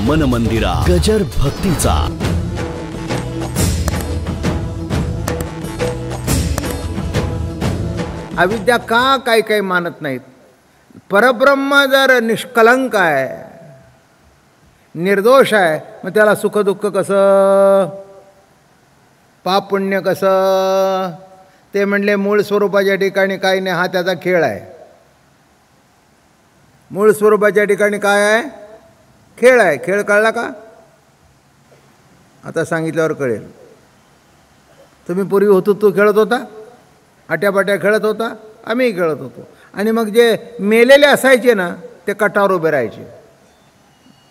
मन मंदिरा गजर भक्तीचा. अविद्या का काही काही मानत नाहीत. परब्रह्म जर निष्कलंक आहे, निर्दोष आहे, मग त्याला सुख दुःख कसं, पाप पुण्य कसं? ते म्हणले मूळ स्वरूपाच्या ठिकाणी काही नाही, हा त्याचा खेळ आहे. मूळ स्वरूपाच्या ठिकाणी काय आहे? खेळ आहे. खेळ कळला का? आता सांगितल्यावर कळेल. तुम्ही पूर्वी होतो तो खेळत होता, आट्यापाट्या खेळत होता, आम्हीही खेळत होतो. आणि मग जे मेलेले असायचे ना ते कटावर उभे राहायचे.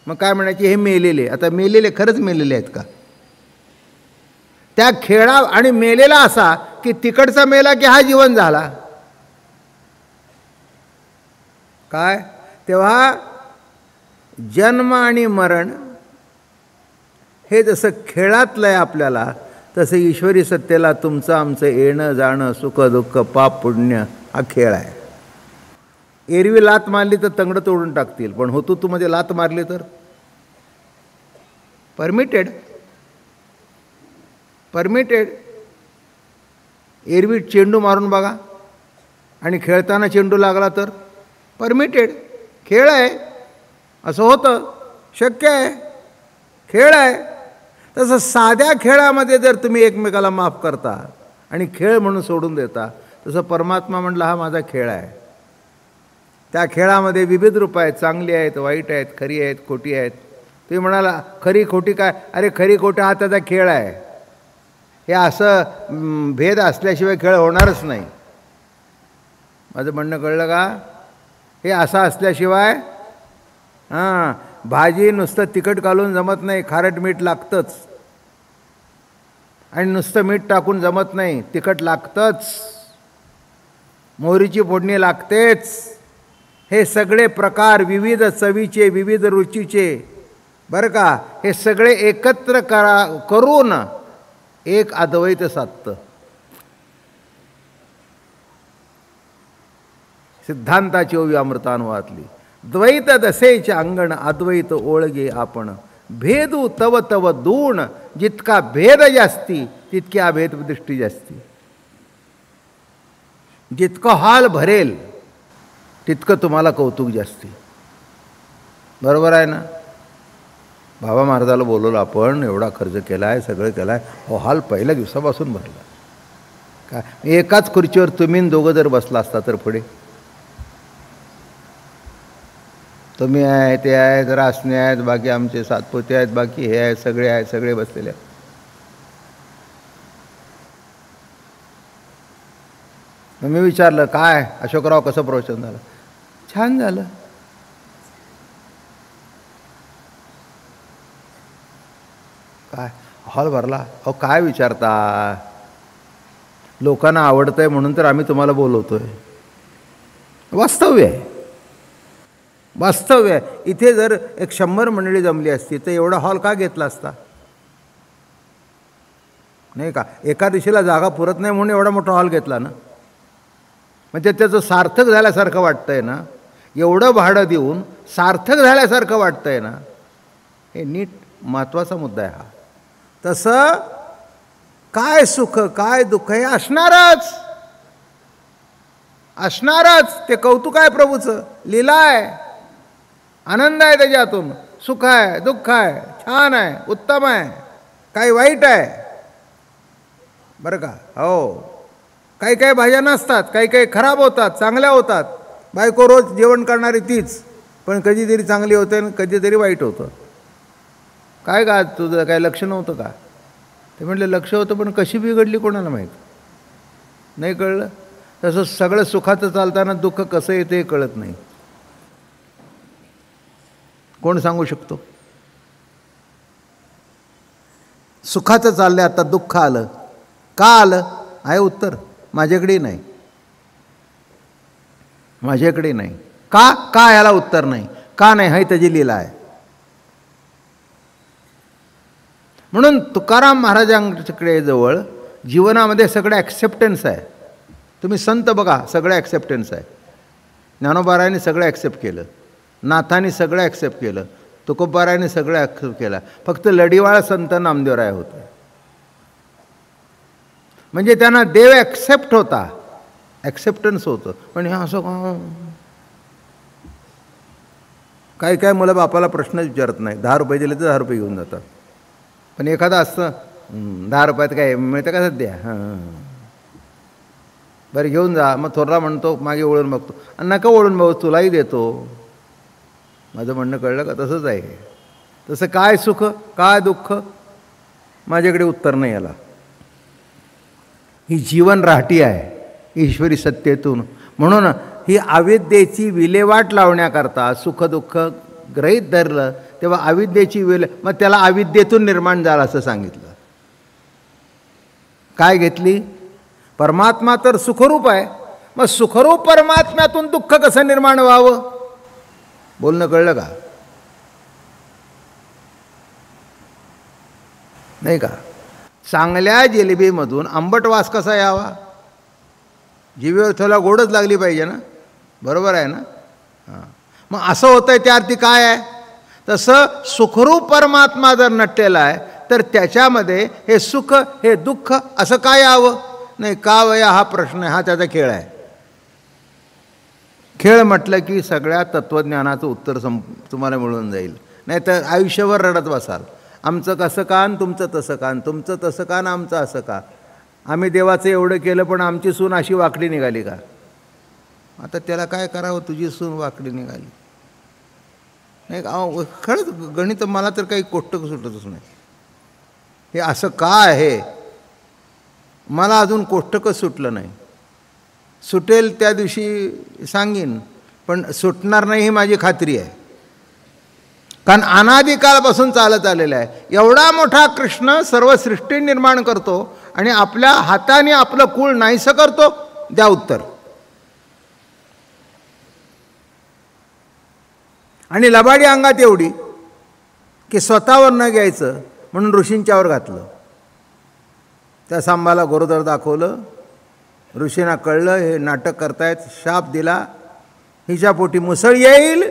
मग काय म्हणायचे? हे मेलेले. आता मेलेले खरंच मेलेले आहेत का? त्या खेळा आणि मेलेला असा की तिकडचा मेला की हा जीवन झाला काय? तेव्हा जन्म आणि मरण हे जसं खेळातलं आहे आपल्याला, तसं ईश्वरी सत्तेला तुमचं आमचं येणं जाणं, सुख दुःख, पाप पुण्य हा खेळ आहे. एरवी लात मारली तर तंगडं तोडून टाकतील, पण हुतुतूमध्ये लात मारली तर परमिटेड. एरवी चेंडू मारून बघा आणि खेळताना चेंडू लागला तर परमिटेड. खेळ आहे, असं होतं, शक्य आहे, खेळ आहे. तसं साध्या खेळामध्ये जर तुम्ही एकमेकाला माफ करता आणि खेळ म्हणून सोडून देता, तसं परमात्मा म्हटलं हा माझा खेळ आहे. त्या खेळामध्ये विविध रूप आहेत, चांगली आहेत, वाईट आहेत, खरी आहेत, खोटी आहेत. तुम्ही म्हणाला खरी खोटी काय? अरे खरी खोटी हा त्याचा खेळ आहे. हे असं भेद असल्याशिवाय खेळ होणारच नाही. माझं म्हणणं कळलं का? हे असं असल्याशिवाय भाजी नुसतं तिखट घालून जमत नाही, खारट मीठ लागतंच. आणि नुसतं मीठ टाकून जमत नाही, तिखट लागतंच, मोहरीची फोडणी लागतेच. हे सगळे प्रकार विविध चवीचे, विविध रुचीचे, बरं का, हे सगळे एकत्र करून एक अद्वैत साधतं. सिद्धांताची ओवी अमृतानुवातली. द्वैत दसेचे अंगण अद्वैत ओळगे आपण, भेदू तव तव दूण, जितका भेद जास्ती तितकी अभेद दृष्टी जास्ती. जितकं हॉल भरेल तितकं तुम्हाला कौतुक जास्ती. बरोबर आहे ना? बाबा महाराजाला बोलवलं आपण, एवढा खर्च केला आहे, सगळं केलं आहे, हो हॉल पहिल्या दिवसापासून भरला. काय एकाच खुर्चीवर तुम्ही दोघं जर बसला असता तर पुढे तुम्ही आहे, ते आहेत, रासने आहेत, बाकी आमचे सातपुते आहेत, बाकी हे आहेत, सगळे बसलेले आहेत. मी विचारलं काय अशोकराव कसं प्रवचन झालं? छान झालं. काय हॉल भरला? अहो काय विचारता, लोकांना आवडतंय म्हणून तर आम्ही तुम्हाला बोलवतोय. वास्तव्य आहे, वास्तव्य आहे. इथे जर 100 मंडळी जमली असती तर एवढा हॉल का घेतला असता? नाही का? एका दिशेला जागा पुरत नाही म्हणून एवढा मोठा हॉल घेतला ना. म्हणजे त्याचं सार्थक झाल्यासारखं वाटतंय ना, एवढं भाडं देऊन सार्थक झाल्यासारखं वाटतंय ना. हे नीट महत्त्वाचा मुद्दा आहे हा. तसं काय सुख काय दुःख हे असणारच, ते कौतुक आहे प्रभूचं, लीला आहे, आनंद आहे त्याच्यातून, सुख आहे, दुःख आहे, छान आहे, उत्तम आहे, काही वाईट आहे, बरं का? हो, काही काही भाज्या नसतात, काही काही खराब होतात, चांगल्या होतात. बायको रोज जेवण करणारी तीच, पण कधीतरी चांगली होते आणि कधीतरी वाईट होतं. काय का तुझं काय लक्ष नव्हतं का? ते म्हटलं लक्ष होतं, पण कशी बिघडली कोणाला माहीत नाही. कळलं? तसं सगळं सुखाचं चालताना दुःख कसं येतं हे कळत नाही. कोण सांगू शकतो? सुखाचं चाललंय, आता दुःख आलं, का आलं? आहे उत्तर माझ्याकडे नाही, माझ्याकडे नाही. का याला उत्तर नाही. का नाही? हे त्याची लीला आहे. म्हणून तुकाराम महाराजांकडे जवळ जीवनामध्ये सगळं ॲक्सेप्टन्स आहे. तुम्ही संत बघा, सगळं ॲक्सेप्टन्स आहे. ज्ञानोबारायांनी सगळं ॲक्सेप्ट केलं, नाथांनी सगळं ॲक्सेप्ट केलं, तुकोबारायाने सगळं ॲक्सेप्ट केला, फक्त लढीवाळा संत नामदेवराय होते. म्हणजे त्यांना देव ॲक्सेप्ट होता, ॲक्सेप्टन्स होतं. पण हे असं काही काय मुलं बापाला प्रश्नच विचारत नाही. 10 रुपये दिले तर 10 रुपये घेऊन जातात. पण एखादं असतं 10 रुपयात काय मिळतं का सध्या, बरं घेऊन जा. मग थोरला म्हणतो मागे वळून बघतो, नका वळून बघू, तुलाही देतो. माझं म्हणणं कळलं का? तसंच आहे. तसं काय सुख काय दुःख माझ्याकडे उत्तर नाही आला. ही जीवन राहटी आहे ईश्वरी सत्तेतून. म्हणून ही अविद्येची विल्हेवाट लावण्याकरता सुखदुःख गृहीत धरलं तेव्हा अविद्येची मग त्याला अविद्येतून निर्माण झालं असं सांगितलं. काय घेतली? परमात्मा तर सुखरूप आहे, मग सुखरूप परमात्म्यातून दुःख कसं निर्माण व्हावं? बोलणं कळलं का? नाही का? चांगल्या जिलेबीमधून आंबट वास कसा यावा? जिभेवर थोडा गोडच लागली पाहिजे ना, बरोबर आहे ना? हां, मग असं होतं आहे त्या अर्थी काय आहे? तसं सुखरूप परमात्मा जर नटलेला आहे तर त्याच्यामध्ये हे सुख हे दुःख असं काय यावं? नाही का वया हा प्रश्न आहे, हा त्याचा खेळ आहे. खेळ म्हटलं की सगळ्या तत्त्वज्ञानाचं उत्तर तुम्हाला मिळून जाईल. नाही तर आयुष्यभर रडत बसाल, आमचं कसं का आणि तुमचं तसं का, तुमचं तसं का आणि आमचं असं का, आम्ही देवाचं एवढं केलं पण आमची सून अशी वाकडी निघाली का? आता त्याला काय करावं? तुझी सून वाकडी निघाली नाही का? खरंच गणित मला तर काही कोष्टक सुटतच नाही. हे असं का आहे? मला अजून कोष्टकच सुटलं नाही. सुटेल त्या दिवशी सांगीन, पण सुटणार नाही ही माझी खात्री आहे. कारण अनादिकाळपासून चालत आलेला आहे. एवढा मोठा कृष्ण सर्व सृष्टी निर्माण करतो आणि आपल्या हाताने आपलं कुळ नाहीसं करतो. द्या उत्तर. आणि लबाडी अंगात एवढी की स्वतःवर न घ्यायचं म्हणून ऋषींच्यावर घातलं. त्या सांबाला गोरोदर दाखवलं, ऋषींना कळलं हे नाटक करतायत, शाप दिला, हिच्या पोटी मुसळ येईल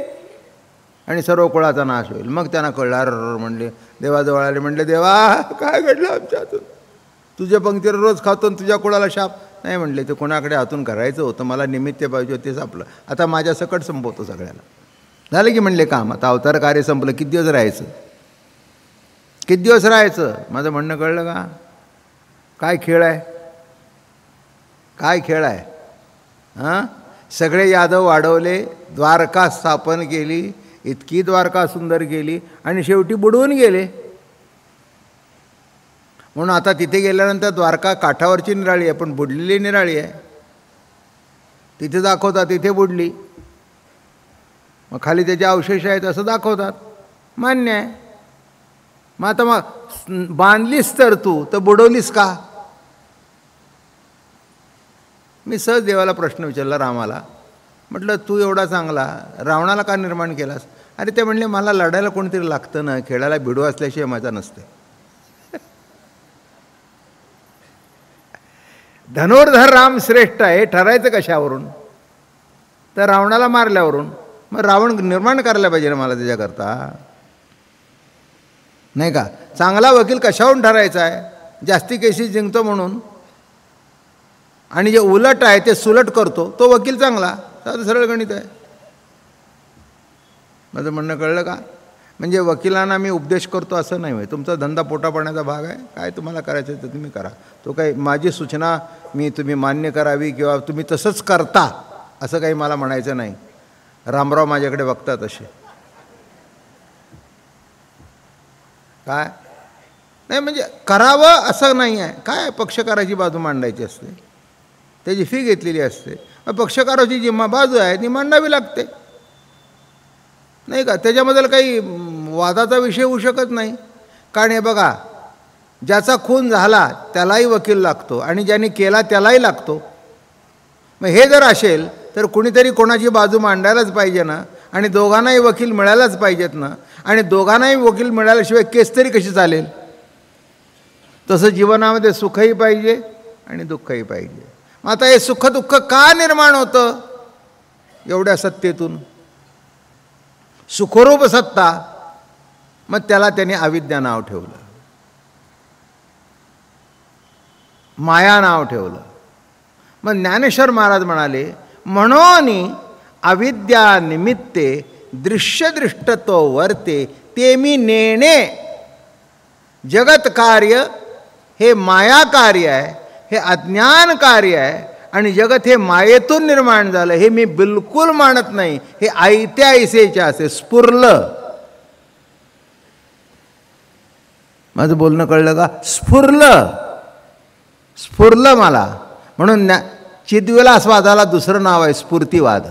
आणि सर्व कुळाचा नाश होईल. मग त्यांना कळलं, अरे म्हणले, देवाजवळ आले, म्हणले देवा काय घडलं आमच्यातून? तुझ्या पंक्तीवर रोज खातो आणि तुझ्या कुळाला शाप? नाही म्हणले, ते कोणाकडे हातून करायचं होतं, मला निमित्त पाहिजे होते, संपलं. आता माझ्या सकट संपवतो सगळ्याला. झालं की म्हणले काम. आता अवतार कार्य संपलं, किती दिवस राहायचं? किती दिवस राहायचं? माझं म्हणणं कळलं का? काय खेळ आहे? काय खेळ आहे? हां, सगळे यादव वाढवले, द्वारका स्थापन केली, इतकी द्वारका सुंदर केली आणि शेवटी बुडवून गेले. म्हणून आता तिथे गेल्यानंतर द्वारका काठावरची निराळी आहे पण बुडलेली निराळी आहे. तिथे दाखवतात तिथे बुडली, मग खाली त्याचे अवशेष आहेत असं दाखवतात, मान्य आहे. मग आता मग बांधलीस तर तू तर बुडवलीस का? मी सहज देवाला प्रश्न विचारला, रामाला. म्हटलं तू एवढा चांगला रावणाला का निर्माण केलास? अरे ते म्हणले मला लढायला कोणतरी लागतं ना, खेळायला भिडू असल्याशिवाय मजा नसते. धनुर्धर राम श्रेष्ठ आहे ठरायचं कशावरून? तर रावणाला मारल्यावरून. मग रावण निर्माण करायला पाहिजे ना मला त्याच्याकरता, नाही का? चांगला वकील कशावरून ठरायचा आहे? जास्ती केसी जिंकतो म्हणून. आणि जे उलट आहे ते सुलट करतो तो वकील चांगला. साधं सरळ गणित आहे. माझं म्हणणं कळलं का? म्हणजे वकिलांना मी उपदेश करतो असं नाही होय. तुमचा धंदा पोटा पाण्याचा भाग आहे, काय तुम्हाला करायचं तर तुम्ही करा. तो काही माझी सूचना तुम्ही मान्य करावी किंवा तुम्ही तसंच करता असं काही मला म्हणायचं नाही. रामराव माझ्याकडे बघतात असे. काय नाही म्हणजे करावं असं नाही आहे. काय पक्षकाराची बाजू मांडायची असते, त्याची फी घेतलेली असते. पक्षकाराची जी बाजू आहे ती मांडावी लागते, नाही का? त्याच्याबद्दल काही वादाचा विषय होऊ शकत नाही. कारण हे बघा, ज्याचा खून झाला त्यालाही वकील लागतो आणि ज्याने केला त्यालाही लागतो. मग हे जर असेल तर कुणीतरी कोणाची बाजू मांडायलाच पाहिजे ना, आणि दोघांनाही वकील मिळायलाच पाहिजेत ना. आणि दोघांनाही वकील मिळाल्याशिवाय केस तरी कशी चालेल? तसं जीवनामध्ये सुखही पाहिजे आणि दुःखही पाहिजे. मग आता हे सुख दुःख का निर्माण होतं? एवढ्या सत्तेतून. सुखरूप सत्ता मग त्याला त्याने अविद्या नाव ठेवलं, माया नाव ठेवलं. मग ज्ञानेश्वर महाराज म्हणाले, म्हणून अविद्या निमित्ते दृश्यदृष्टतो वर्ते ते मी नेणे. जगत कार्य हे माया कार्य आहे, हे अज्ञान कार्य आहे, आणि जगत हे मायेतून निर्माण झालं हे मी बिलकुल मानत नाही. हे आयत्या ऐसेचे असे स्फुरलं. माझं बोलणं कळलं का? स्फुरलं मला. म्हणून चिद्विलासवादाला दुसरं नाव आहे स्फूर्तिवाद.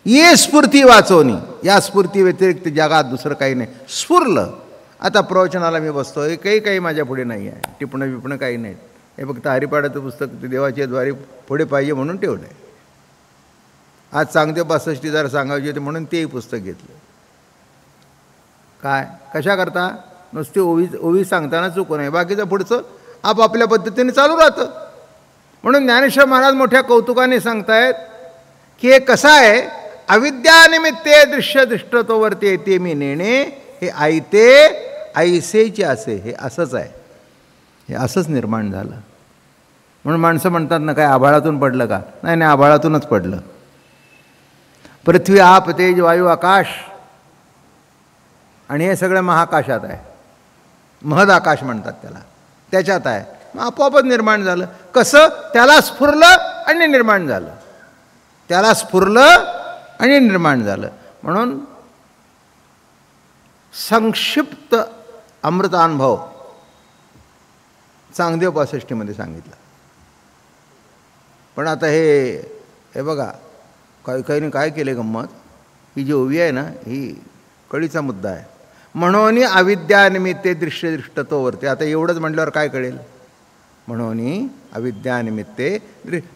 ये स्फूर्ती वाचवणी, या स्फूर्ती व्यतिरिक्त जगात दुसरं काही नाही. स्फुरलं. आता प्रवचनाला मी बसतो, काही माझ्या पुढे नाही आहे, टिपणं बिपणं काही नाही. हे फक्त हरिपाठाचं पुस्तक ते देवाच्या द्वारे पुढे पाहिजे म्हणून ठेवलं आहे. आज चांगदेव 65 जरा सांगायचे होते म्हणून तेही पुस्तक घेतलं. काय कशा करता? नुसती ओवी सांगताना चुकू नये, बाकीचं पुढचं आपापल्या पद्धतीने चालू राहतं. म्हणून ज्ञानेश्वर महाराज मोठ्या कौतुकाने सांगतायत की हे कसं आहे, अविद्यानिमित्ते दृश्यदृष्टतो वर्ते ते मी नेणे. हे आयते ऐसेचे असे, हे असंच आहे, हे असंच निर्माण झालं. म्हणून माणसं म्हणतात ना, काय आभाळातून पडलं का? नाही, आभाळातूनच पडलं. पृथ्वी, आप, तेज, वायू, आकाश, आणि हे सगळं महाकाशात आहे. महद आकाश म्हणतात त्याला, त्याच्यात आहे. मग आपोआपच निर्माण झालं. कसं? त्याला स्फुरलं आणि निर्माण झालं. त्याला स्फुरलं आणि निर्माण झालं. म्हणून संक्षिप्त अमृतानुभव चांगदेव 65 सांगितलं. पण आता हे बघा, काही काय केले गंमत. ही जी ओवी आहे ना, ही कळीचा मुद्दा आहे. म्हणून अविद्यानिमित्ते दृश्यदृष्टतो वर्ते. आता एवढंच म्हटल्यावर काय कळेल? म्हणून अविद्यानिमित्ते,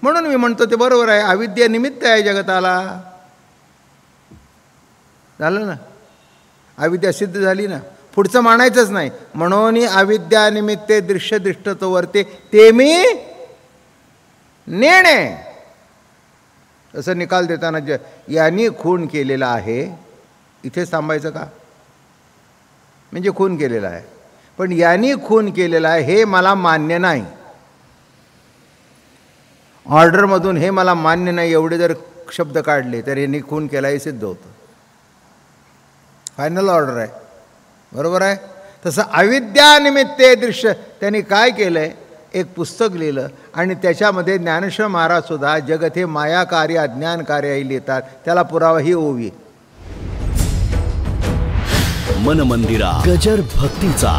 म्हणून मी म्हणतो ते बरोबर आहे. अविद्यानिमित्त आहे जगताला. झालं ना, अविद्या सिद्ध झाली ना. पुढचं मानायचंच नाही. म्हणून अविद्यानिमित्ते दृश्यदृष्टतो वर्ते ते मी नेणे. तसं निकाल देताना यांनी खून केलेला आहे, इथे थांबायचं का? म्हणजे खून केलेला आहे, पण यांनी खून केलेला आहे हे मला मान्य नाही. ऑर्डरमधून हे मला मान्य नाही एवढे जर शब्द काढले तर यांनी खून केला हे सिद्ध होतं. फायनल ऑर्डर आहे, बरोबर आहे. तसं अविद्यानिमित्ते दृश्य, त्यांनी काय केलं आहे? एक पुस्तक लिहिलं आणि त्याच्यामध्ये ज्ञानेश्वर महाराजसुद्धा जगत हे माया कार्य अज्ञान कार्य लिहितात. त्याला पुरावा ही ओवी. मन मंदिरा गजर भक्तीचा.